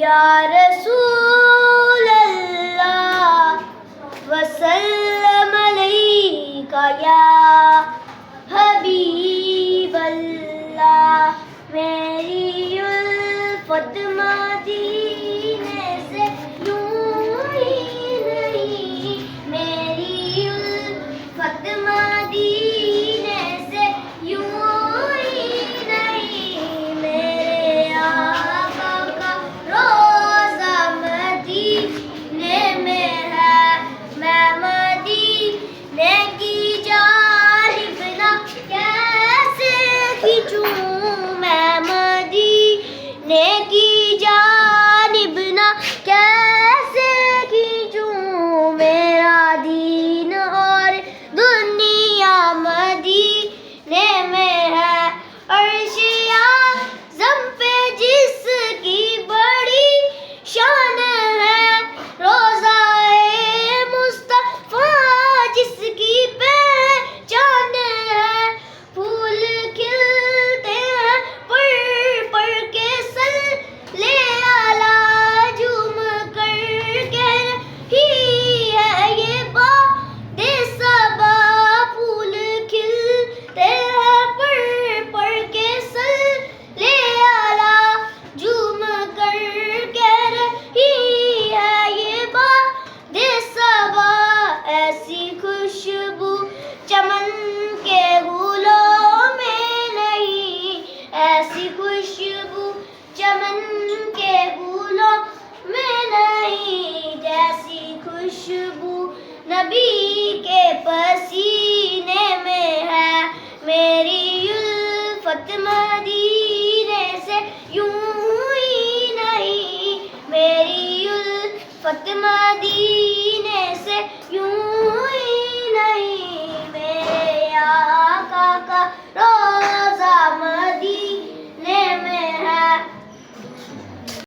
या रसूल अल्लाह वसल्लम अलैका या हबीब अल्लाह। मेरी उल्फत मदीने से यूं ही नहीं, मेरी उल्फत मदीने से यूं ही नहीं। मेरे आका का रोज़ा मदीने में है, मैं मदीने की जानिब ना कैसे खिंचूं, मैं मदीने की जानिब ना कैसे खिंचूं। मेरा दीन और दुनिया मदीने में है, अर्श आज़म पे जिसकी बड़ी शान है। रोज़ाए मुस्तफ़ा जिसकी पहचान है, फूल खिलते हैं पर के सल्ले आला झूम कर कह रही है ये बादे सबा। फूल खिलते हैं पर के सल्ले आला झूम कर कह रही है ये बादे सबा। ऐसी खुशबू चमन के फूलों में नहीं, ऐसी खुशबू चमन के फूलों में नहीं, जैसी खुशबू नबी के पसीने में है। मेरी उल्फत मदीने से यूं ही नहीं, मेरी उल्फत मदीने